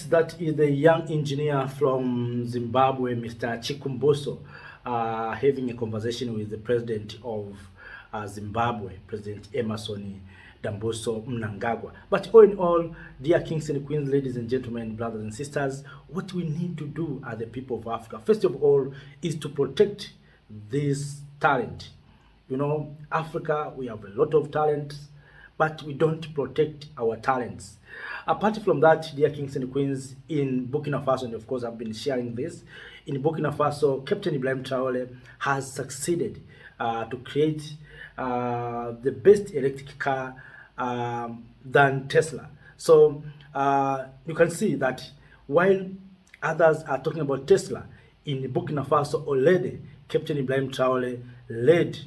that is the young engineer from Zimbabwe, Mr. Chikumbuso, having a conversation with the president of Zimbabwe, President Emerson Dambuso Mnangagwa. But all in all, dear kings and queens, ladies and gentlemen, brothers and sisters, what we need to do as the people of Africa, first of all, is to protect this talent. You know, Africa, we have a lot of talents, but we don't protect our talents. Apart from that, dear kings and queens, in Burkina Faso, and of course I've been sharing this, in Burkina Faso, Captain Traore has succeeded to create the best electric car than Tesla. So you can see that while others are talking about Tesla, in Burkina Faso already, Captain Traore led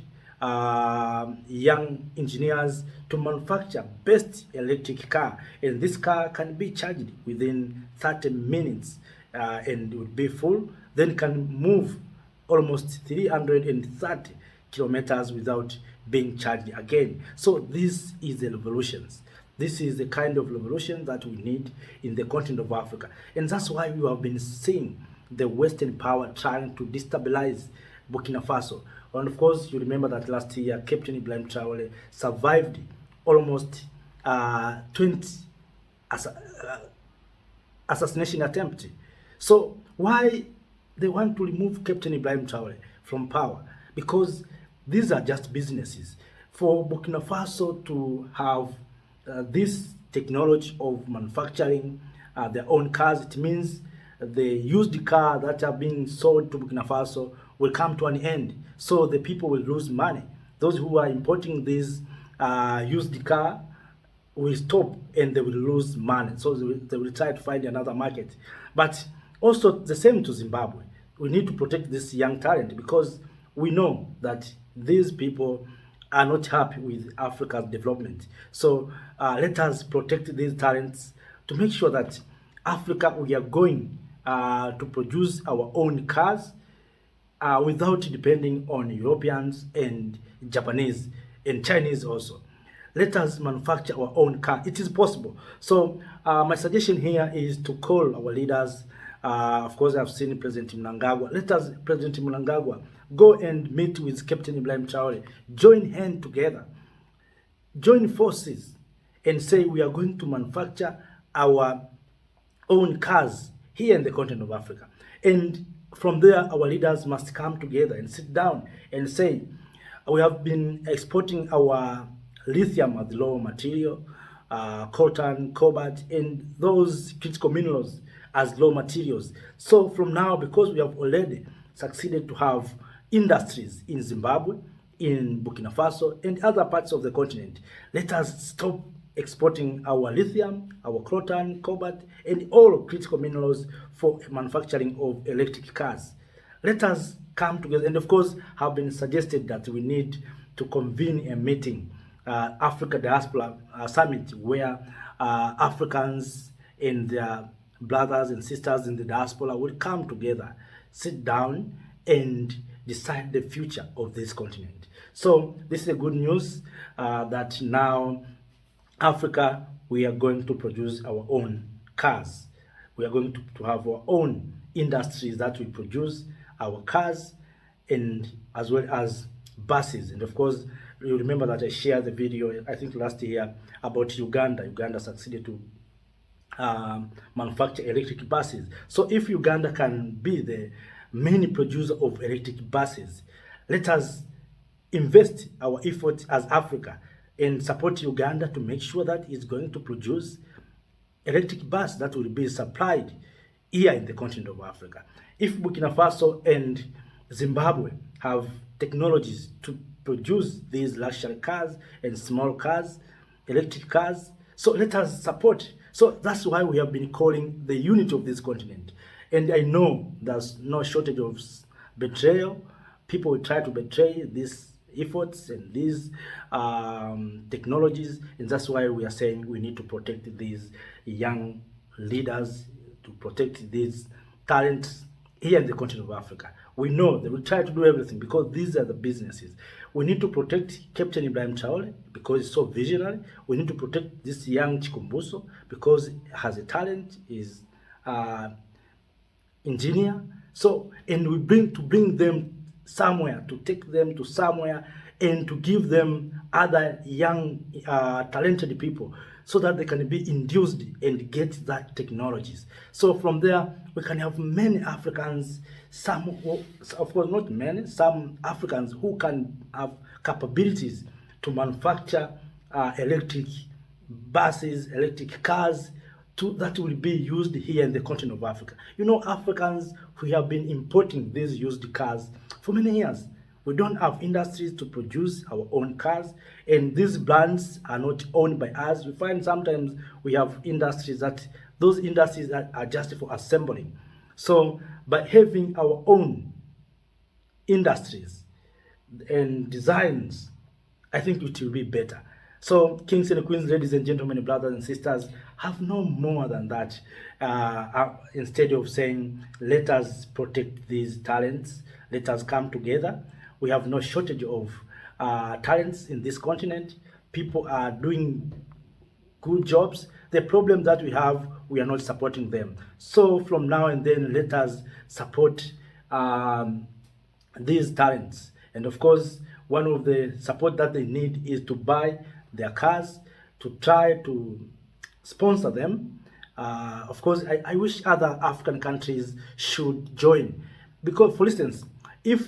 young engineers to manufacture best electric car, and this car can be charged within 30 minutes and would be full, then can move almost 330 kilometers without being charged again. So this is the revolutions. This is the kind of revolution that we need in the continent of Africa, and that's why we have been seeing the Western power trying to destabilize Burkina Faso. And of course, you remember that last year, Captain Traore survived almost 20 assassination attempts. So why they want to remove Captain Traore from power? Because these are just businesses. For Burkina Faso to have this technology of manufacturing their own cars, it means the used car that are being sold to Burkina Faso will come to an end. So the people will lose money. Those who are importing these used car will stop and they will lose money. So they will try to find another market. But also the same to Zimbabwe. We need to protect this young talent because we know that these people are not happy with Africa's development. So let us protect these talents to make sure that Africa, we are going to produce our own cars without depending on Europeans and Japanese and Chinese also. Let us manufacture our own car. It is possible. So my suggestion here is to call our leaders. Of course, I've seen President Mnangagwa. Let us, President Mnangagwa, go and meet with Captain Traore. Join hands together. Join forces and say we are going to manufacture our own cars here in the continent of Africa. And from there, our leaders must come together and sit down and say, we have been exporting our lithium as raw material, coltan, cobalt, and those critical minerals as raw materials. So from now, because we have already succeeded to have industries in Zimbabwe, in Burkina Faso, and other parts of the continent, let us stop exporting our lithium, our coltan, cobalt, and all critical minerals for manufacturing of electric cars. Let us come together, and of course, have been suggested that we need to convene a meeting, Africa Diaspora Summit, where Africans and their brothers and sisters in the diaspora will come together, sit down, and decide the future of this continent. So this is a good news that now Africa, we are going to produce our own cars. We are going to have our own industries that will produce our cars and as well as buses. And of course, you remember that I shared the video, I think last year, about Uganda. Uganda succeeded to manufacture electric buses. So if Uganda can be the main producer of electric buses, let us invest our efforts as Africa and support Uganda to make sure that it's going to produce electric bus that will be supplied here in the continent of Africa. If Burkina Faso and Zimbabwe have technologies to produce these luxury cars and small cars, electric cars, so let us support. So that's why we have been calling the unity of this continent. And I know there's no shortage of betrayal. People will try to betray these efforts and these technologies, and that's why we are saying we need to protect these young leaders, to protect these talents here in the continent of Africa. We know they will try to do everything because these are the businesses. We need to protect Captain Traore because he's so visionary. We need to protect this young Chikumbuso because he has a talent, is uh, engineer. So, and we bring them somewhere, to take them to somewhere, and to give them other young, talented people, so that they can be induced and get that technologies. So from there, we can have many Africans, some, of course not many, some Africans who can have capabilities to manufacture electric buses, electric cars, that will be used here in the continent of Africa. You know, Africans, we have been importing these used cars for many years. We don't have industries to produce our own cars, and these brands are not owned by us. We find sometimes we have industries that those industries are just for assembling. So by having our own industries and designs, I think it will be better. So, kings and queens, ladies and gentlemen, brothers and sisters, have no more than that. Instead of saying, let us protect these talents, let us come together. We have no shortage of talents in this continent. People are doing good jobs. The problem that we have, we are not supporting them. So from now and then, let us support these talents. And of course, one of the support that they need is to buy their cars, to try to sponsor them. Of course, I wish other African countries should join, because, for instance, if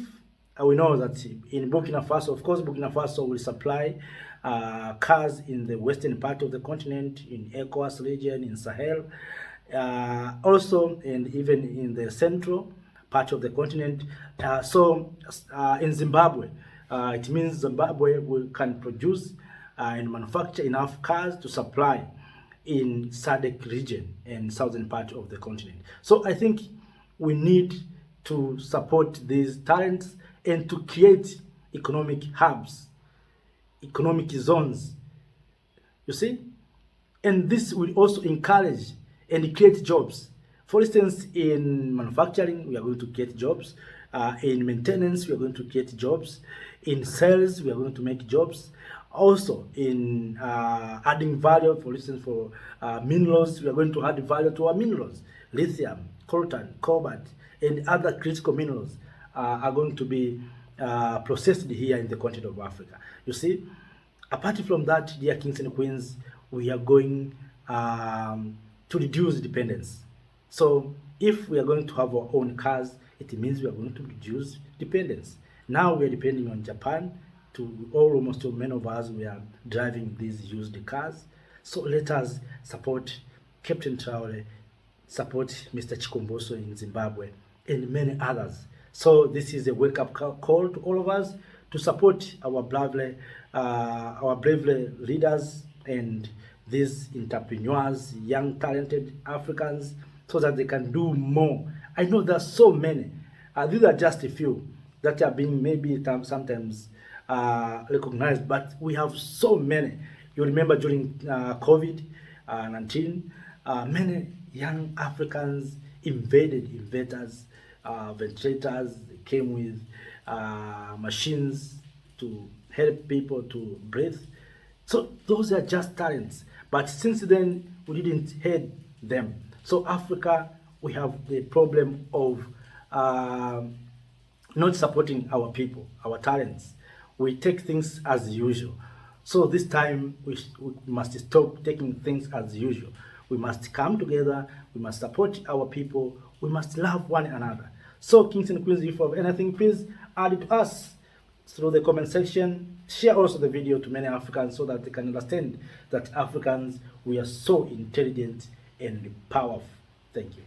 we know that in Burkina Faso, of course, Burkina Faso will supply cars in the western part of the continent, in ECOWAS region, in Sahel, also, and even in the central part of the continent. So in Zimbabwe, it means Zimbabwe can produce and manufacture enough cars to supply in SADC region and southern part of the continent. So I think we need to support these talents and to create economic hubs, economic zones, you see? And this will also encourage and create jobs. For instance, in manufacturing, we are going to create jobs. In maintenance, we are going to create jobs. In sales, we are going to make jobs. Also, in adding value, for instance, for minerals, we are going to add value to our minerals. Lithium, coltan, cobalt, and other critical minerals are going to be processed here in the continent of Africa. You see, apart from that, dear kings and queens, we are going to reduce dependence. So if we are going to have our own cars, it means we are going to reduce dependence. Now we are depending on Japan. Almost many of us, we are driving these used cars. So let us support Captain Traore, support Mr. Chikomboso in Zimbabwe, and many others. So this is a wake-up call to all of us to support our bravely leaders and these entrepreneurs, young talented Africans, so that they can do more. I know there are so many. These are just a few that are being maybe sometimes recognized, but we have so many. You remember during COVID-19, many young Africans invaded inventors, ventilators, came with machines to help people to breathe. So those are just talents. But since then, we didn't hear them. So Africa, we have the problem of not supporting our people, our talents. We take things as usual. So this time, we must stop taking things as usual. We must come together. We must support our people. We must love one another. So, kings and queens, if you have anything, please add it to us through the comment section. Share also the video to many Africans so that they can understand that Africans, we are so intelligent and powerful. Thank you.